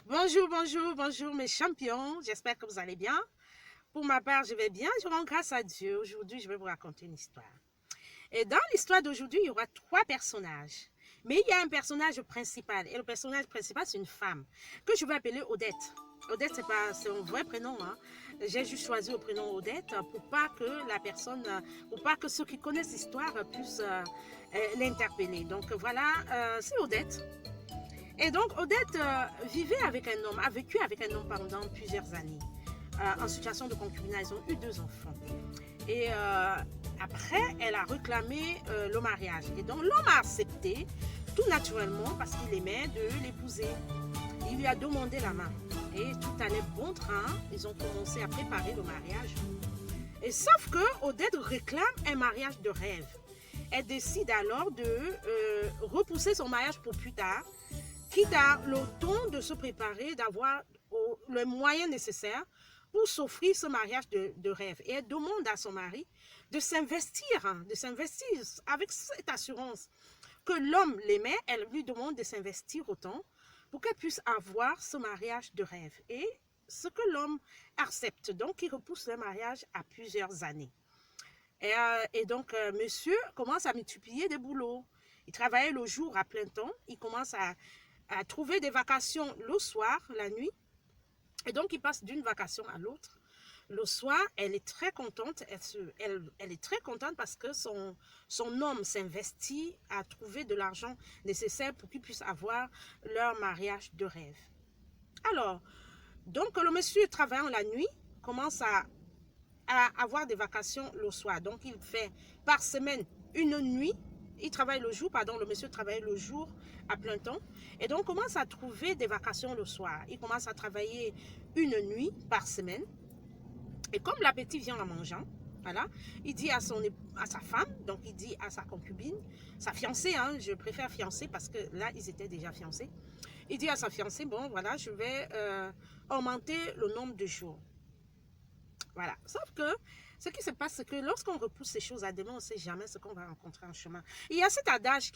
Bonjour, bonjour, bonjour mes champions. J'espère que vous allez bien. Pour ma part, je vais bien. Je rends grâce à Dieu. Aujourd'hui, je vais vous raconter une histoire. Et dans l'histoire d'aujourd'hui, il y aura trois personnages. Mais il y a un personnage principal. Et le personnage principal, c'est une femme que je vais appeler Odette. Odette, c'est un vrai prénom. Hein. J'ai juste choisi le prénom Odette pour pas que la personne, pour pas que ceux qui connaissent l'histoire puissent l'interpeller. Donc voilà, c'est Odette. Et donc, Odette vivait avec un homme, a vécu avec un homme pendant plusieurs années, en situation de concubinage. Ils ont eu deux enfants. Et après, elle a réclamé le mariage. Et donc, l'homme a accepté, tout naturellement, parce qu'il aimait de l'épouser. Il lui a demandé la main. Et tout allait bon train. Ils ont commencé à préparer le mariage. Et sauf que Odette réclame un mariage de rêve. Elle décide alors de repousser son mariage pour plus tard, quitte à le temps de se préparer, d'avoir le moyen nécessaire pour s'offrir ce mariage de rêve. Et elle demande à son mari de s'investir, avec cette assurance que l'homme l'aimait. Elle lui demande de s'investir autant pour qu'elle puisse avoir ce mariage de rêve. Et ce que l'homme accepte, donc il repousse le mariage à plusieurs années. Et donc, monsieur commence à multiplier des boulots. Il travaillait le jour à plein temps. Il commence à trouver des vacations le soir, la nuit. Et donc, il passe d'une vacation à l'autre. Le soir, elle est très contente. Elle est très contente parce que son homme s'investit à trouver de l'argent nécessaire pour qu'ils puissent avoir leur mariage de rêve. Alors, donc, le monsieur travaillant la nuit commence à avoir des vacations le soir. Donc, il fait par semaine une nuit. Il travaille le jour, pardon, le monsieur travaille le jour à plein temps. Et donc, commence à trouver des vacations le soir. Il commence à travailler une nuit par semaine. Et comme l'appétit vient en mangeant, voilà, il dit à sa femme, donc il dit à sa concubine, sa fiancée, hein, je préfère fiancée parce que là, ils étaient déjà fiancés. Il dit à sa fiancée, bon, voilà, je vais augmenter le nombre de jours. Voilà. Sauf que ce qui se passe, c'est que lorsqu'on repousse ces choses à demain, on ne sait jamais ce qu'on va rencontrer en chemin. Il y a cet adage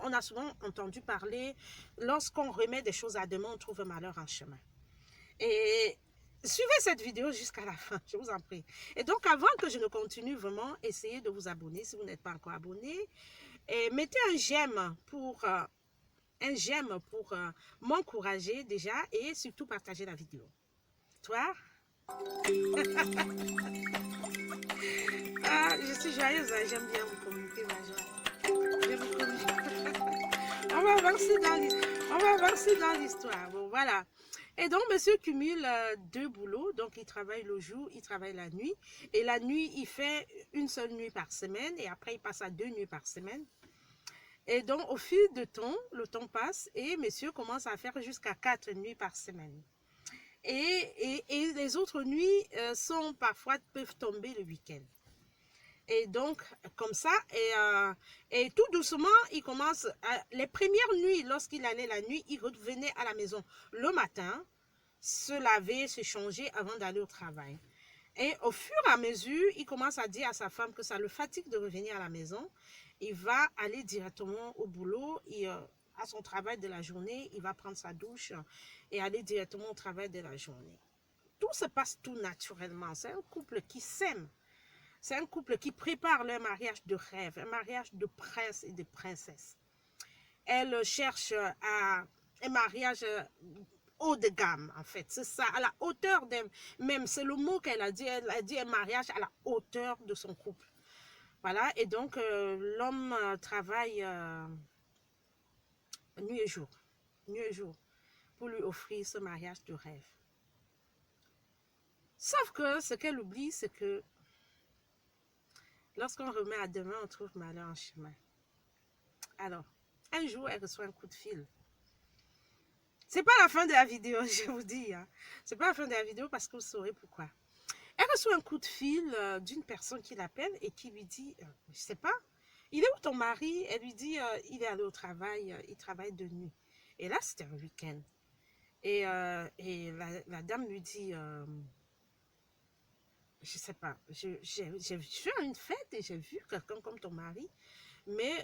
on a souvent entendu parler, lorsqu'on remet des choses à demain, on trouve un malheur en chemin. Et suivez cette vidéo jusqu'à la fin, je vous en prie. Et donc, avant que je ne continue vraiment, essayez de vous abonner si vous n'êtes pas encore abonné. Et mettez un j'aime pour m'encourager déjà et surtout partager la vidéo. Toi? Ah, je suis joyeuse, hein, j'aime bien vous communiquer ma joie. Je vous communique. On va avancer dans l'histoire. Bon, voilà. Et donc, monsieur cumule deux boulots. Donc, il travaille le jour, il travaille la nuit. Et la nuit, il fait une seule nuit par semaine. Et après, il passe à deux nuits par semaine. Et donc, au fil du temps, le temps passe et monsieur commence à faire jusqu'à quatre nuits par semaine. Et les autres nuits peuvent tomber le week-end. Et donc, comme ça, et tout doucement, il commence, les premières nuits, lorsqu'il allait la nuit, il revenait à la maison le matin, se laver, se changer avant d'aller au travail. Et au fur et à mesure, il commence à dire à sa femme que ça le fatigue de revenir à la maison. Il va aller directement au boulot, à son travail de la journée, il va prendre sa douche et aller directement au travail de la journée. Tout se passe tout naturellement. C'est un couple qui s'aime. C'est un couple qui prépare leur mariage de rêve, un mariage de prince et de princesse. Elle cherche un mariage haut de gamme, en fait. C'est ça, à la hauteur même, c'est le mot qu'elle a dit. Elle a dit un mariage à la hauteur de son couple. Voilà, et donc l'homme travaille nuit et jour, pour lui offrir ce mariage de rêve. Sauf que ce qu'elle oublie, c'est que lorsqu'on remet à demain, on trouve malheur en chemin. Alors, un jour, elle reçoit un coup de fil. C'est pas la fin de la vidéo, je vous dis. Hein. C'est pas la fin de la vidéo parce que vous saurez pourquoi. Elle reçoit un coup de fil d'une personne qui l'appelle et qui lui dit, je sais pas, il est où ton mari? Elle lui dit, il est allé au travail, il travaille de nuit. Et là, c'était un week-end. Et la dame lui dit, je sais pas, j'ai vu une fête et j'ai vu quelqu'un comme ton mari, mais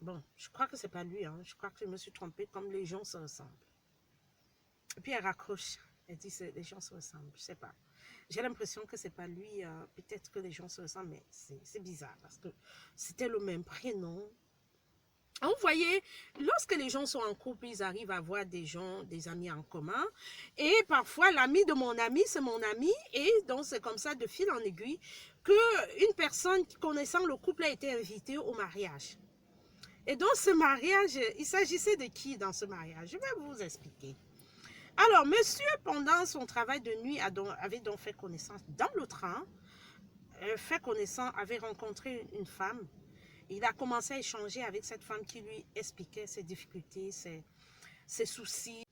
bon, je crois que c'est pas lui, hein. Je crois que je me suis trompée comme les gens se ressemblent. Puis elle raccroche. Elle dit, les gens se ressemblent. Je sais pas. J'ai l'impression que c'est pas lui. Peut-être que les gens se ressemblent, mais c'est bizarre parce que c'était le même prénom. Vous voyez, lorsque les gens sont en couple, ils arrivent à avoir des gens, des amis en commun. Et parfois, l'ami de mon ami, c'est mon ami. Et donc, c'est comme ça, de fil en aiguille, qu'une personne connaissant le couple a été invitée au mariage. Et dans ce mariage, il s'agissait de qui dans ce mariage? Je vais vous expliquer. Alors, monsieur, pendant son travail de nuit, avait donc fait connaissance dans le train, avait rencontré une femme. Il a commencé à échanger avec cette femme qui lui expliquait ses difficultés, ses soucis.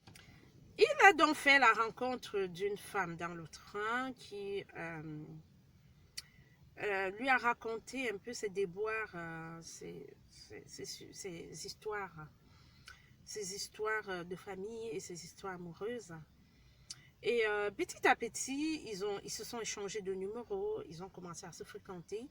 Il a donc fait la rencontre d'une femme dans le train qui lui a raconté un peu ses déboires, ses histoires de famille et ses histoires amoureuses. Et petit à petit, ils se sont échangés de numéros, ils ont commencé à se fréquenter.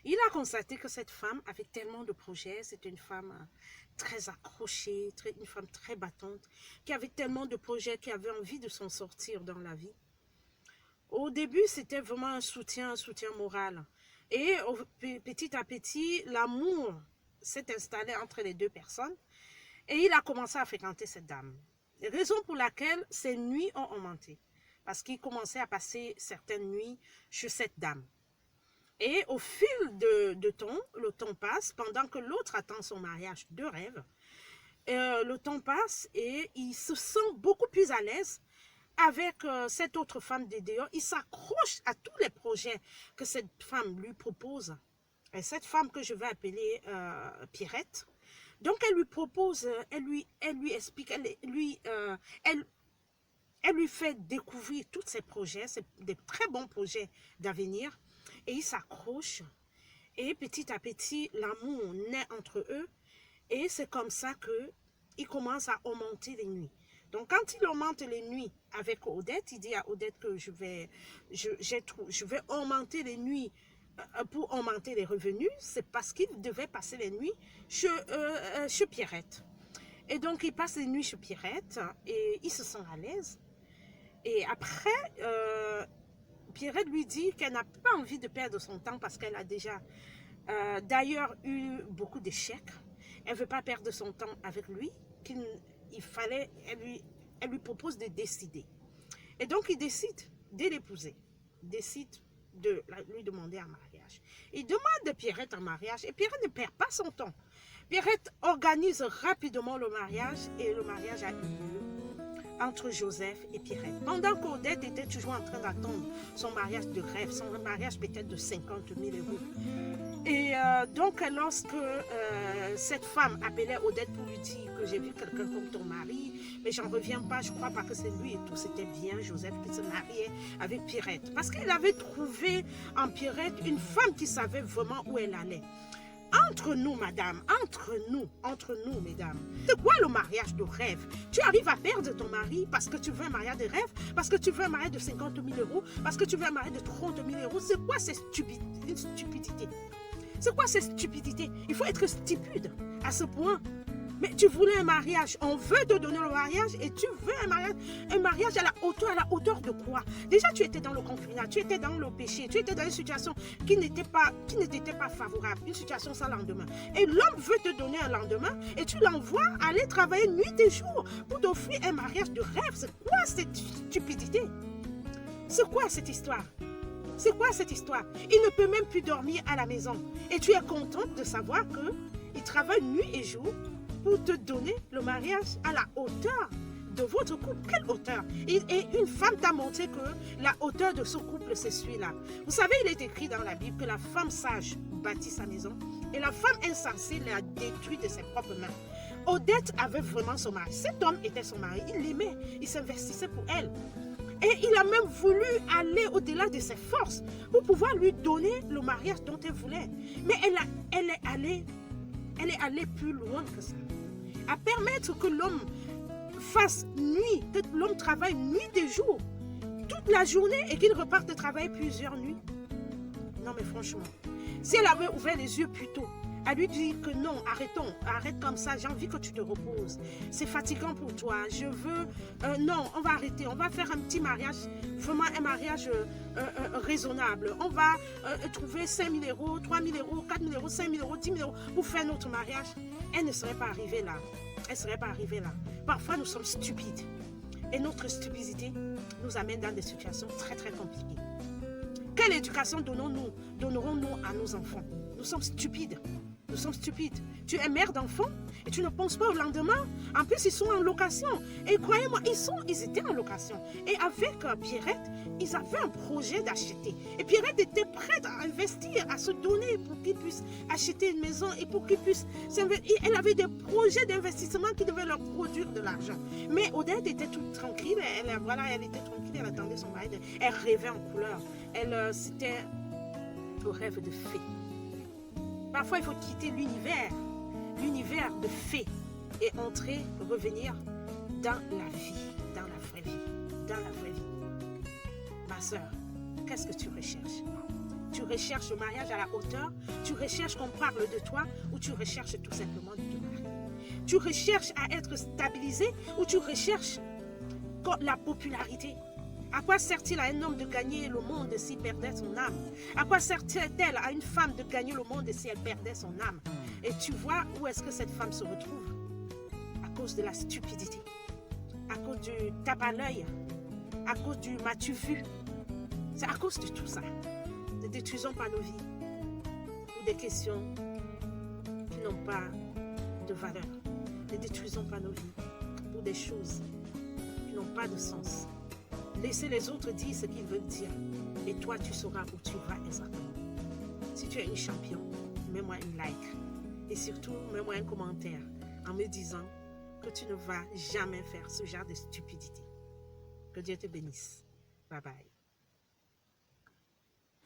Il a constaté que cette femme avait tellement de projets, c'était une femme très accrochée, une femme très battante, qui avait tellement de projets, qui avait envie de s'en sortir dans la vie. Au début, c'était vraiment un soutien moral. Et petit à petit, l'amour s'est installé entre les deux personnes et il a commencé à fréquenter cette dame. Raison pour laquelle ses nuits ont augmenté, parce qu'il commençait à passer certaines nuits chez cette dame. Et au fil de temps, le temps passe, pendant que l'autre attend son mariage de rêve. Le temps passe et il se sent beaucoup plus à l'aise avec cette autre femme des dehors. Il s'accroche à tous les projets que cette femme lui propose. Et cette femme que je vais appeler Pierrette, donc elle lui propose, elle lui explique, elle lui fait découvrir tous ses projets, des très bons projets d'avenir. Et ils s'accrochent. Et petit à petit, l'amour naît entre eux. Et c'est comme ça qu'il commence à augmenter les nuits. Donc, quand il augmente les nuits avec Odette, il dit à Odette que je vais augmenter les nuits pour augmenter les revenus. C'est parce qu'il devait passer les nuits chez Pierrette. Et donc, il passe les nuits chez Pierrette et il se sent à l'aise. Et après, Pierrette lui dit qu'elle n'a pas envie de perdre son temps parce qu'elle a déjà d'ailleurs eu beaucoup d'échecs. Elle ne veut pas perdre son temps avec lui, elle lui propose de décider. Et donc il décide de l'épouser, décide de lui demander un mariage. Il demande Pierrette en mariage et Pierrette ne perd pas son temps. Pierrette organise rapidement le mariage et le mariage a eu lieu entre Joseph et Pierrette. Pendant qu'Odette était toujours en train d'attendre son mariage de rêve, son mariage peut-être de 50 000 euros. Et donc, lorsque cette femme appelait Odette pour lui dire que j'ai vu quelqu'un comme ton mari, mais j'en reviens pas, je crois pas que c'est lui et tout, c'était bien Joseph qui se mariait avec Pierrette. Parce qu'il avait trouvé en Pierrette une femme qui savait vraiment où elle allait. Entre nous, madame, entre nous, mesdames, c'est quoi le mariage de rêve? Tu arrives à perdre ton mari parce que tu veux un mariage de rêve, parce que tu veux un mariage de 50 000 euros, parce que tu veux un mariage de 30 000 euros. C'est quoi cette stupidité? C'est quoi cette stupidité? Il faut être stupide à ce point. Mais tu voulais un mariage, on veut te donner le mariage et tu veux un mariage à la hauteur de quoi? Déjà tu étais dans le concubinat, tu étais dans le péché, tu étais dans une situation qui n'était pas favorable, une situation sans lendemain. Et l'homme veut te donner un lendemain et tu l'envoies aller travailler nuit et jour pour t'offrir un mariage de rêve. C'est quoi cette stupidité? C'est quoi cette histoire? C'est quoi cette histoire? Il ne peut même plus dormir à la maison. Et tu es contente de savoir qu'il travaille nuit et jour pour te donner le mariage à la hauteur de votre couple. Quelle hauteur? Et une femme t'a montré que la hauteur de ce couple, c'est celui-là. Vous savez, il est écrit dans la Bible que la femme sage bâtit sa maison et la femme insensée la détruit de ses propres mains. Odette avait vraiment son mari. Cet homme était son mari. Il l'aimait. Il s'investissait pour elle. Et il a même voulu aller au-delà de ses forces pour pouvoir lui donner le mariage dont elle voulait. Mais elle est allée plus loin que ça. À permettre que l'homme fasse nuit, que l'homme travaille nuit et jour, toute la journée et qu'il reparte travailler plusieurs nuits. Non mais franchement, si elle avait ouvert les yeux plus tôt, à lui dire que non, arrêtons, arrête comme ça, j'ai envie que tu te reposes. C'est fatigant pour toi, je veux... non, on va arrêter, on va faire un petit mariage, vraiment un mariage raisonnable. On va trouver 5 000 euros, 3 000 euros, 4 000 euros, 5 000 euros, 10 000 euros pour faire notre mariage. Elle ne serait pas arrivée là. Elle ne serait pas arrivée là. Parfois, nous sommes stupides. Et notre stupidité nous amène dans des situations très, très compliquées. Quelle éducation donnerons-nous à nos enfants? Nous sommes stupides. Nous sommes stupides. Tu es mère d'enfants et tu ne penses pas au lendemain. En plus, ils sont en location. Et croyez-moi, ils étaient en location. Et avec Pierrette, ils avaient un projet d'acheter. Et Pierrette était prête à investir, à se donner pour qu'ils puissent acheter une maison et pour qu'ils puissent s'investir. Elle avait des projets d'investissement qui devaient leur produire de l'argent. Mais Odette était toute tranquille. Elle était tranquille. Elle attendait son mari. Elle rêvait en couleur. C'était le rêve de fée. Parfois, il faut quitter l'univers de fées et revenir dans la vie, dans la vraie vie. Ma soeur, qu'est-ce que tu recherches? Tu recherches le mariage à la hauteur? Tu recherches qu'on parle de toi? Ou tu recherches tout simplement de te marier? Tu recherches à être stabilisé? Ou tu recherches la popularité? À quoi sert-il à un homme de gagner le monde s'il perdait son âme? À quoi sert-elle à une femme de gagner le monde si elle perdait son âme? Et tu vois où est-ce que cette femme se retrouve? À cause de la stupidité, à cause du tape à l'œil, à cause du m'as-tu vu? C'est à cause de tout ça. Ne détruisons pas nos vies pour des questions qui n'ont pas de valeur. Ne détruisons pas nos vies pour des choses qui n'ont pas de sens. Laissez les autres dire ce qu'ils veulent dire. Et toi, tu sauras où tu vas exactement. Si tu es une champion, mets-moi un like. Et surtout, mets-moi un commentaire en me disant que tu ne vas jamais faire ce genre de stupidité. Que Dieu te bénisse. Bye bye.